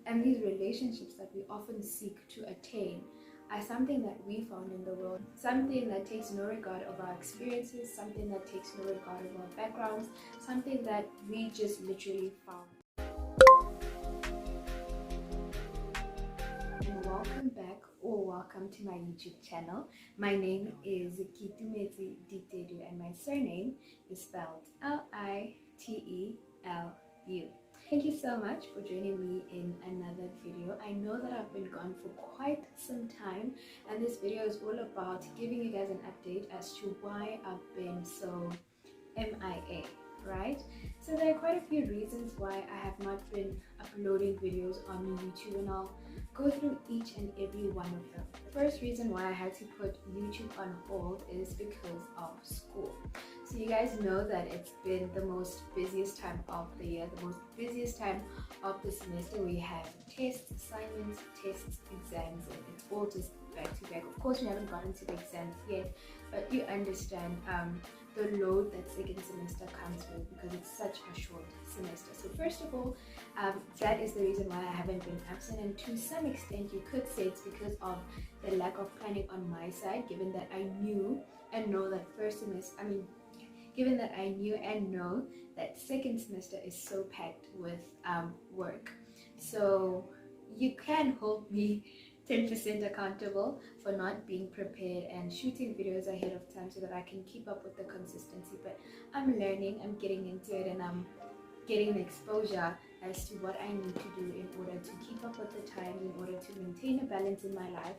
And these relationships that we often seek to attain are something that we found in the world, something that takes no regard of our experiences, something that takes no regard of our backgrounds, something that we just literally found. And welcome back, or welcome to my YouTube channel. My name is imitated and my surname is spelled Litelu. Thank you so much for joining me in another video. I know that I've been gone for quite some time, and this video is all about giving you guys an update as to why I've been so MIA, right? So there are quite a few reasons why I have not been uploading videos on YouTube, and I'll go through each and every one of them. The first reason why I had to put YouTube on hold is because of school. So you guys know that it's been the most busiest time of the year, the most busiest time of the semester. We have tests, assignments, tests, exams, and it's all just back to back. Of course, we haven't gotten to the exams yet, but you understand the load that second semester comes with because it's such a short semester. So first of all, that is the reason why I haven't been absent, and to some extent you could say it's because of the lack of planning on my side, given that I knew and know that that second semester is so packed with work. So you can hold me 10% accountable for not being prepared and shooting videos ahead of time so that I can keep up with the consistency. But I'm learning, I'm getting into it, and I'm getting the exposure as to what I need to do in order to keep up with the times, in order to maintain a balance in my life.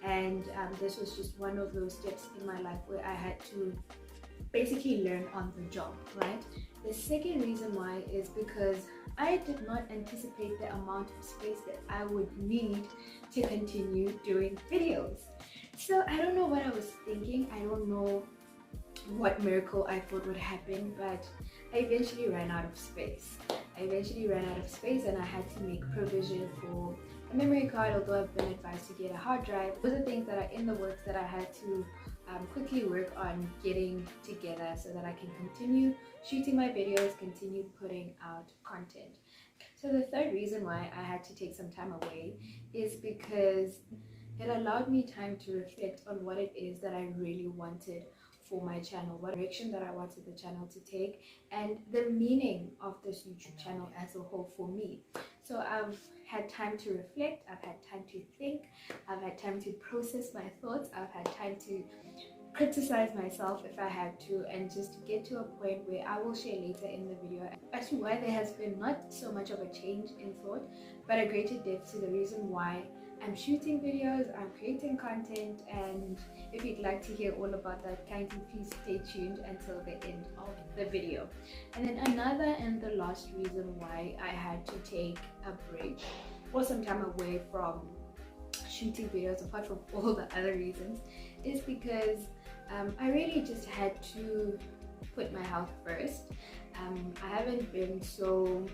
And this was just one of those steps in my life where I had to basically learn on the job, right? The second reason why is because I did not anticipate the amount of space that I would need to continue doing videos. So I don't know what I was thinking. I don't know what miracle I thought would happen, but I eventually ran out of space. And I had to make provision for a memory card, although I've been advised to get a hard drive. Those are things that are in the works that I had to quickly work on getting together so that I can continue shooting my videos, continue putting out content. So the third reason why I had to take some time away is because it allowed me time to reflect on what it is that I really wanted for my channel, what direction that I wanted the channel to take, and the meaning of this YouTube channel as a whole for me. So I've had time to reflect, I've had time to think, I've had time to process my thoughts, I've had time to criticize myself if I had to, and just get to a point where I will share later in the video as to why there has been not so much of a change in thought, but a greater depth to the reason why I'm shooting videos, I'm creating content. And if you'd like to hear all about that, kindly please stay tuned until the end of the video. And then another and the last reason why I had to take a break or some time away from shooting videos, apart from all the other reasons, is because I really just had to put my health first. I haven't been so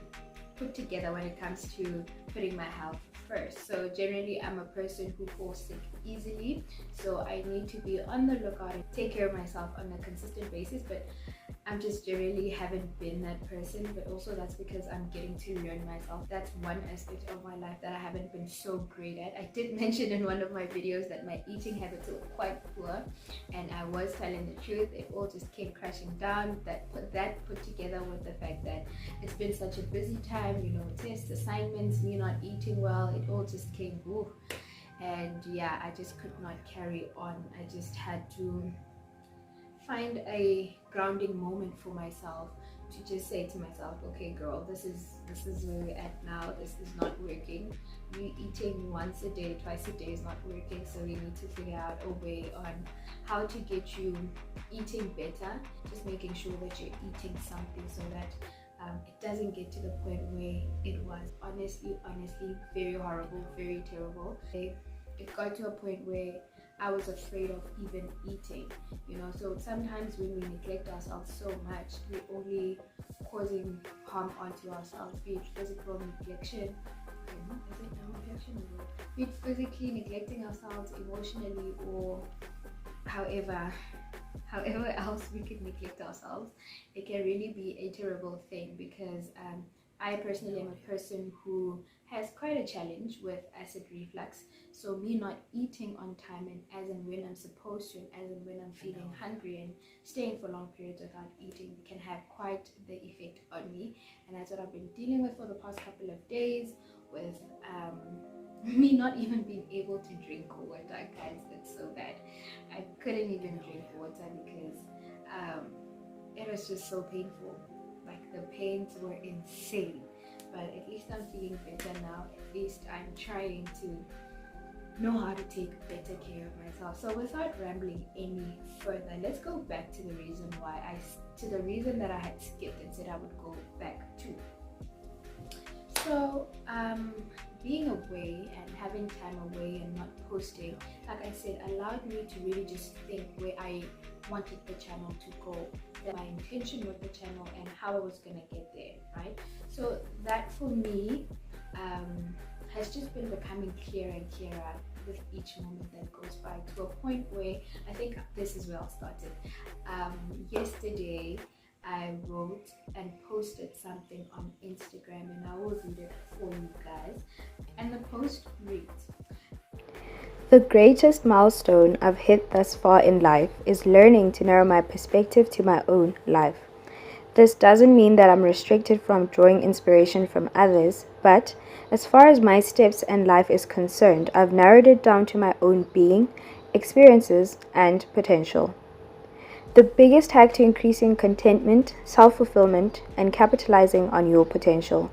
put together when it comes to putting my health first. So generally I'm a person who falls sick easily, so I need to be on the lookout and take care of myself on a consistent basis, but I'm just generally haven't been that person. But also that's because I'm getting to learn myself. That's one aspect of my life that I haven't been so great at. I did mention in one of my videos that my eating habits were quite poor, and I was telling the truth. It all just came crashing down. That put together with the fact that it's been such a busy time, you know, tests, assignments, me not eating well, it all just came woo. And yeah, I just could not carry on. I just had to find a grounding moment for myself to just say to myself, okay girl, this is where we're at now. This is not working. You eating once a day, twice a day is not working, so we need to figure out a way on how to get you eating better, just making sure that you're eating something so that it doesn't get to the point where it was honestly very horrible, very terrible. It got to a point where I was afraid of even eating, you know. So sometimes when we neglect ourselves so much, we're only causing harm onto ourselves, be it physical neglection, be it physically neglecting ourselves, emotionally, or however else we could neglect ourselves. It can really be a terrible thing, because I personally am a person who has quite a challenge with acid reflux. So me not eating on time and as and when I'm supposed to, and as and when I'm feeling hungry, and staying for long periods without eating can have quite the effect on me. And that's what I've been dealing with for the past couple of days, with me not even being able to drink water, guys. It's so bad. I couldn't even drink water because it was just so painful. Like, the pains were insane. But at least I'm feeling better now. At least I'm trying to know how to take better care of myself. So without rambling any further, let's go back to the reason that I had skipped and said I would go back to. So being away and having time away and not posting, like I said, allowed me to really just think where I wanted the channel to go, my intention with the channel, and how I was gonna get there, right? So that for me has just been becoming clearer and clearer with each moment that goes by, to a point where I think this is where I started. Yesterday I wrote and posted something on Instagram, and I will read it for you guys. And the post reads: The greatest milestone I've hit thus far in life is learning to narrow my perspective to my own life. This doesn't mean that I'm restricted from drawing inspiration from others, but as far as my steps and life is concerned, I've narrowed it down to my own being, experiences, and potential. The biggest hack to increasing contentment, self-fulfillment, and capitalizing on your potential.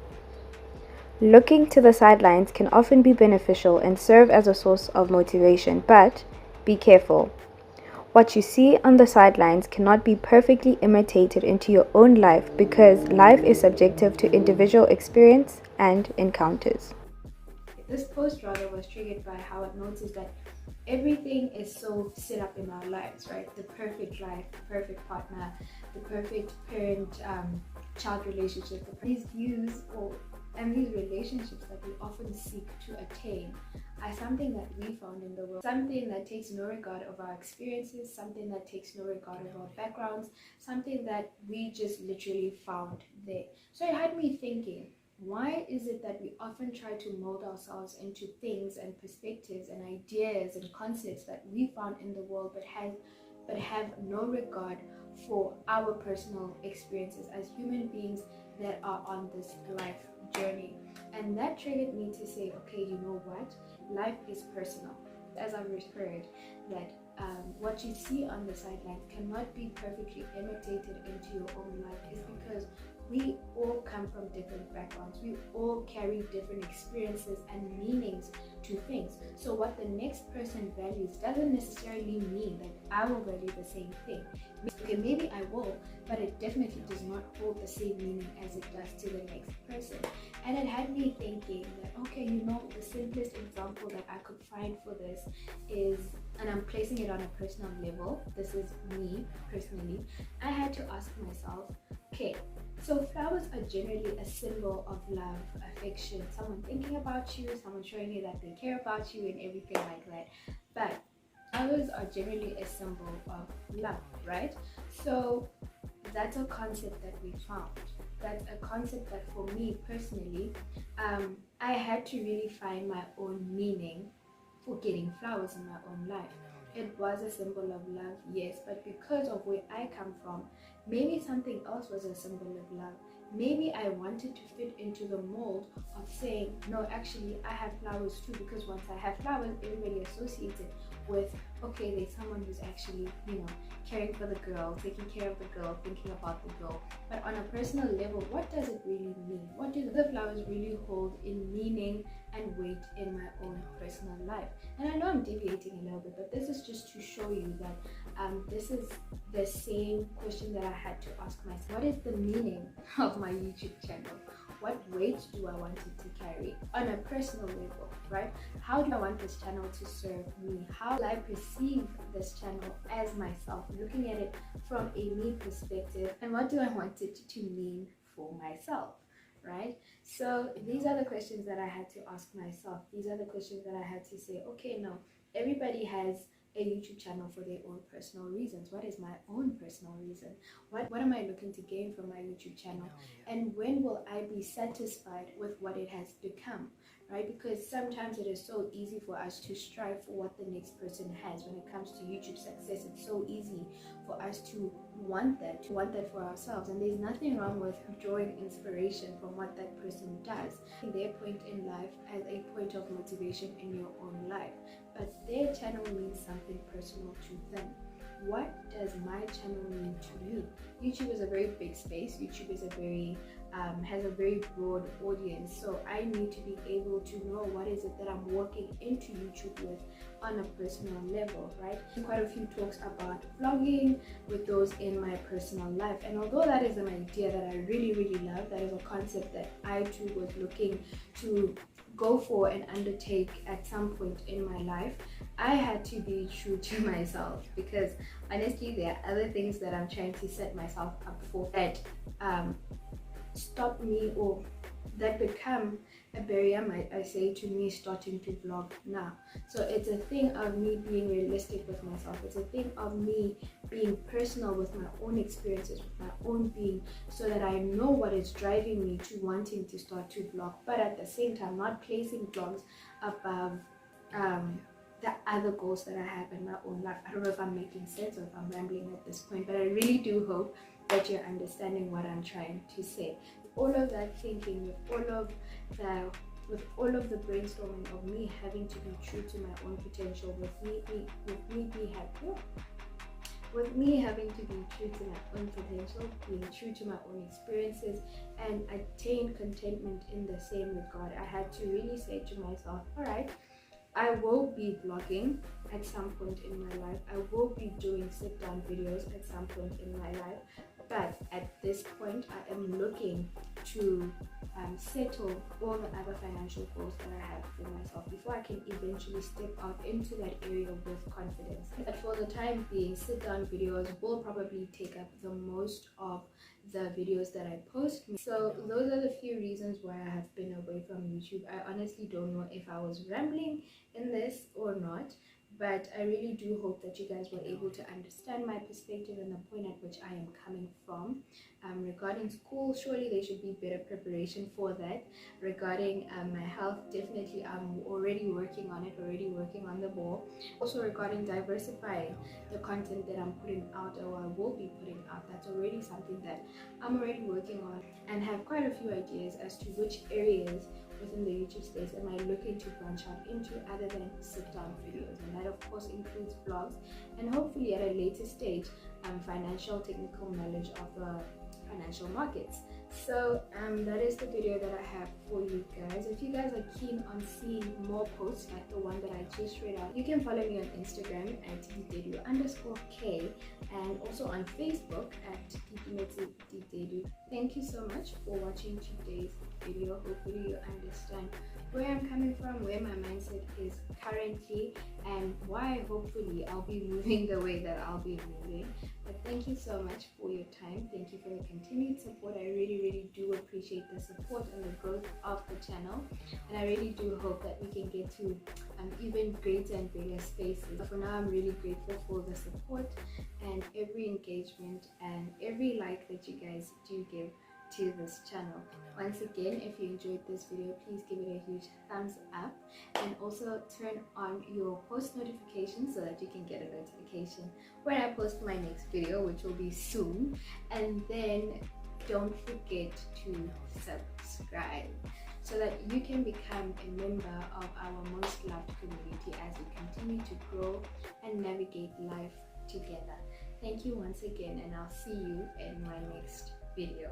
Looking to the sidelines can often be beneficial and serve as a source of motivation, but be careful. What you see on the sidelines cannot be perfectly imitated into your own life, because life is subjective to individual experience and encounters. This post rather was triggered by how it noticed that everything is so set up in our lives, right? The perfect life, the perfect partner, the perfect parent-child relationship, these views and these relationships that we often seek to attain are something that we found in the world, something that takes no regard of our experiences, something that takes no regard of our backgrounds, something that we just literally found there. So it had me thinking, why is it that we often try to mold ourselves into things and perspectives and ideas and concepts that we found in the world, but have no regard for our personal experiences as human beings that are on this life journey? And that triggered me to say, okay, you know what? Life is personal. As I've heard, that what you see on the sidelines cannot be perfectly imitated into your own life, is because we all come from different backgrounds. We all carry different experiences and meanings to things. So what the next person values doesn't necessarily mean that I will value the same thing. Okay, maybe I will, but it definitely does not hold the same meaning as it does to the next person. And it had me thinking that, okay, you know, the simplest example that I could find for this is, and I'm placing it on a personal level, this is me personally, I had to ask myself, okay, so flowers are generally a symbol of love, affection, someone thinking about you, someone showing you that they care about you and everything like that. But flowers are generally a symbol of love, right? So that's a concept that we found. That's a concept that for me personally, I had to really find my own meaning for getting flowers in my own life. It was a symbol of love, yes, but because of where I come from, maybe something else was a symbol of love. Maybe I wanted to fit into the mold of saying, no, actually, I have flowers too, because once I have flowers, everybody associates it with, okay, there's someone who's actually, you know, caring for the girl, taking care of the girl, thinking about the girl. But on a personal level, what does it really mean? What do the flowers really hold in meaning and weight in my own personal life? And I know I'm deviating a little bit, but this is just to show you that this is the same question that I had to ask myself. What is the meaning of my YouTube channel? What weight do I want it to carry on a personal level, right? How do I want this channel to serve me? How do I perceive this channel as myself, looking at it from a me perspective? And what do I want it to mean for myself, right? So these are the questions that I had to ask myself. These are the questions that I had to say, okay, no, everybody has a YouTube channel for their own personal reasons. What is my own personal reason? What am I looking to gain from my YouTube channel? And when will I be satisfied with what it has become, right? Because sometimes it is so easy for us to strive for what the next person has. When it comes to YouTube success, it's so easy for us to want that for ourselves. And there's nothing wrong with drawing inspiration from what that person does, their point in life as a point of motivation in your own life. But their channel means something personal to them. What does my channel mean to me? YouTube is a very big space. YouTube is has a very broad audience, so I need to be able to know what is it that I'm walking into YouTube with on a personal level, right? Quite a few talks about vlogging with those in my personal life, and although that is an idea that I really love, that is a concept that I too was looking to go for and undertake at some point in my life, I had to be true to myself, because honestly there are other things that I'm trying to set myself up for that stop me, or that become a barrier, might I say, to me starting to vlog now. So it's a thing of me being realistic with myself. It's a thing of me being personal with my own experiences, with my own being, so that I know what is driving me to wanting to start to vlog, but at the same time not placing vlogs above the other goals that I have in my own life. I don't know if I'm making sense or if I'm rambling at this point, but I really do hope that you're understanding what I'm trying to say. All of that thinking, with all of the brainstorming of me having to be true to my own potential, with me having to be true to my own potential, being true to my own experiences, and attain contentment in the same regard, I had to really say to myself, all right, I will be vlogging at some point in my life. I will be doing sit-down videos at some point in my life. But at this point, I am looking to settle all the other financial goals that I have for myself before I can eventually step out into that area with confidence. But for the time being, sit-down videos will probably take up the most of the videos that I post. So those are the few reasons why I have been away from YouTube. I honestly don't know if I was rambling in this or not, but I really do hope that you guys were able to understand my perspective and the point at which I am coming from. Regarding school, surely there should be better preparation for that. Regarding my health, definitely I'm already working on it, already working on the ball. Also regarding diversifying the content that I'm putting out, or I will be putting out, that's already something that I'm already working on, and have quite a few ideas as to which areas within the YouTube space am I looking to branch out into other than sit-down videos. And that of course includes vlogs, and hopefully at a later stage financial technical knowledge of the financial markets. So that is the video that I have for you guys. If you guys are keen on seeing more posts like the one that I just read out, you can follow me on Instagram at @ddedu_k, and also on Facebook at @ddedu. Thank you so much for watching today's video. Hopefully you understand where I'm coming from, where my mindset is currently, and why hopefully I'll be moving the way that I'll be moving. But thank you so much for your time. Thank you for the continued support. I really do appreciate the support and the growth of the channel, and I really do hope that we can get to even greater and bigger spaces. For now, I'm really grateful for the support and every engagement and every like that you guys do give to this channel. Once again, if you enjoyed this video, please give it a huge thumbs up, and also turn on your post notifications so that you can get a notification when I post my next video, which will be soon. And then don't forget to subscribe so that you can become a member of our most loved community as we continue to grow and navigate life together. Thank you once again, and I'll see you in my next video.